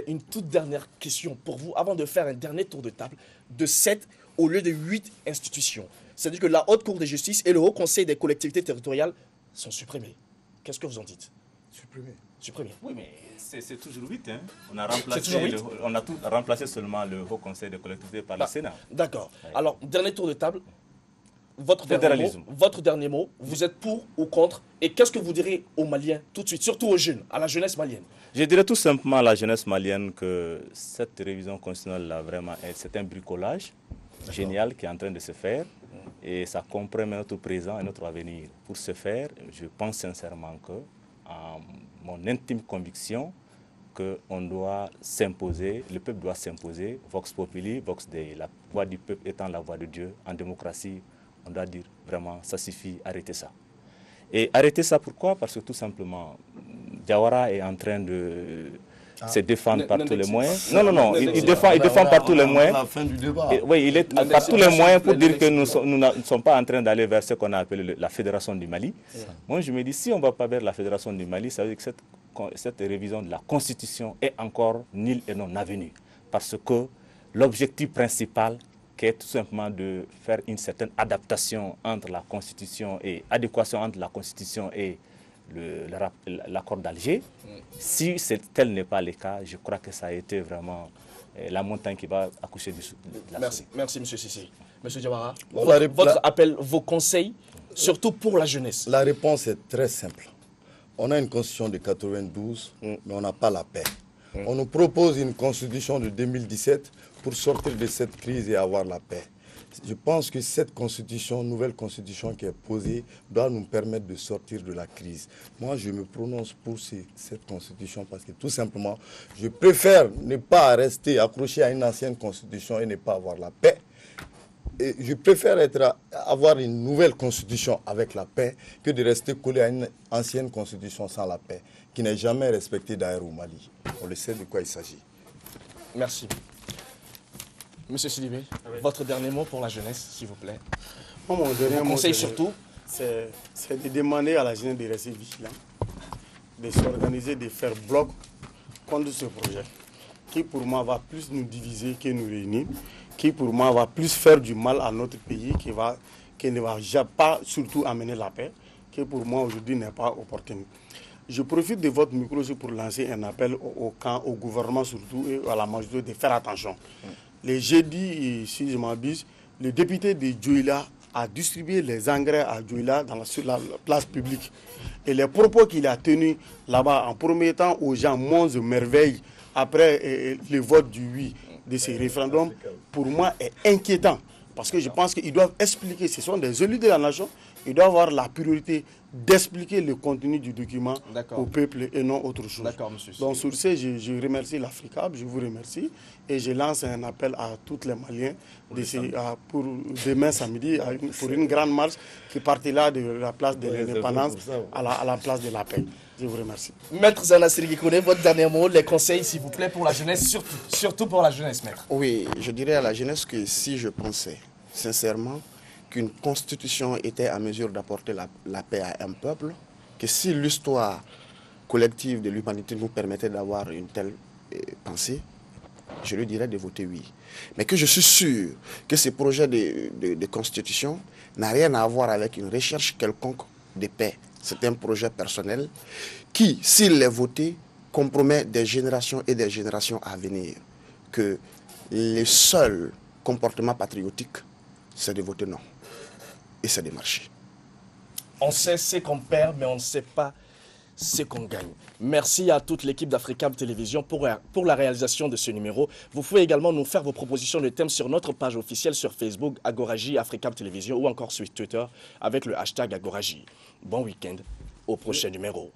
une toute dernière question pour vous, avant de faire un dernier tour de table, de 7 au lieu de 8 institutions. C'est-à-dire que la Haute Cour de justice et le Haut Conseil des collectivités territoriales sont supprimés. Qu'est-ce que vous en dites? Supprimés. Oui, mais c'est toujours 8. Hein. On a tout remplacé seulement le Haut Conseil des collectivités par le Sénat. D'accord. Ouais. Alors, dernier tour de table. Votre dernier mot, vous êtes pour ou contre? Et qu'est-ce que vous direz aux Maliens tout de suite, surtout aux jeunes, à la jeunesse malienne? Je dirais tout simplement à la jeunesse malienne que cette révision constitutionnelle, là, vraiment, c'est un bricolage génial qui est en train de se faire. Et ça compromet notre présent et notre avenir. Pour ce faire, je pense sincèrement que, en mon intime conviction, qu'on doit s'imposer, le peuple doit s'imposer, vox populi, vox dei, la voix du peuple étant la voix de Dieu. En démocratie, on doit dire vraiment, ça suffit, arrêtez ça. Et arrêtez ça pourquoi? Parce que tout simplement, Diawara est en train de se défendre par tous les moyens. Non, il défend par tous les moyens. La fin du débat. Oui, il est par tous les moyens pour dire que nous ne sommes pas en train d'aller vers ce qu'on a appelé la Fédération du Mali. Moi, je me dis, si on ne va pas vers la Fédération du Mali, ça veut dire que cette révision de la Constitution est encore nulle et non avenue. Parce que l'objectif principal, qui est tout simplement de faire une certaine adaptation entre la Constitution et adéquation entre la Constitution et l'accord d'Alger. Si tel n'est pas le cas, je crois que ça a été vraiment la montagne qui va accoucher de la Merci, M. Cissé. M. Diawara, votre appel, vos conseils, surtout pour la jeunesse. La réponse est très simple. On a une constitution de 92, mais on n'a pas la paix. On nous propose une constitution de 2017 pour sortir de cette crise et avoir la paix. Je pense que cette constitution, nouvelle constitution qui est posée, doit nous permettre de sortir de la crise. Moi, je me prononce pour cette constitution parce que tout simplement, je préfère ne pas rester accroché à une ancienne constitution et ne pas avoir la paix. Et je préfère avoir une nouvelle constitution avec la paix que de rester collé à une ancienne constitution sans la paix, qui n'est jamais respectée d'ailleurs au Mali. On le sait de quoi il s'agit. Merci. Monsieur Sidibé, votre dernier mot pour la jeunesse, s'il vous plaît. Moi, mon dernier mot, conseil surtout, c'est de demander à la jeunesse de rester vigilant, de s'organiser, de faire bloc contre ce projet, qui pour moi va plus nous diviser que nous réunir, qui pour moi va plus faire du mal à notre pays, qui ne va pas surtout amener la paix, qui pour moi aujourd'hui n'est pas opportun. Je profite de votre micro pour lancer un appel au gouvernement surtout et à la majorité de faire attention. Les jeudis, si je m'abuse, le député de Dioula a distribué les engrais à Dioula sur la place publique. Et les propos qu'il a tenus là-bas en promettant aux gens monts de merveilles après le vote du oui de ces référendums, pour moi est inquiétant. Parce que je pense qu'ils doivent expliquer, ce sont des élus de la nation, ils doivent avoir la priorité d'expliquer le contenu du document au peuple et non autre chose. Donc sur ce, je remercie l'Africab, je vous remercie et je lance un appel à tous les Maliens pour demain samedi pour une grande marche qui partira de la place de l'indépendance à la place de la paix. Je vous remercie. Maître Zanassiri Gikoné, votre dernier mot, les conseils s'il vous plaît pour la jeunesse, surtout pour la jeunesse, maître. Oui, je dirais à la jeunesse que si je pensais sincèrement qu'une constitution était à mesure d'apporter la paix à un peuple, que si l'histoire collective de l'humanité nous permettait d'avoir une telle pensée, je lui dirais de voter oui. Mais que je suis sûr que ce projet de constitution n'a rien à voir avec une recherche quelconque de paix. C'est un projet personnel qui, s'il est voté, compromet des générations et des générations à venir. Que le seul comportement patriotique, c'est de voter non. Et c'est de marcher. On sait ce qu'on perd, mais on ne sait pas ce qu'on gagne. Merci à toute l'équipe d'Africam Télévision pour la réalisation de ce numéro. Vous pouvez également nous faire vos propositions de thèmes sur notre page officielle sur Facebook, Agoraji Africam Télévision, ou encore sur Twitter avec le hashtag Agoraji. Bon week-end, au prochain numéro.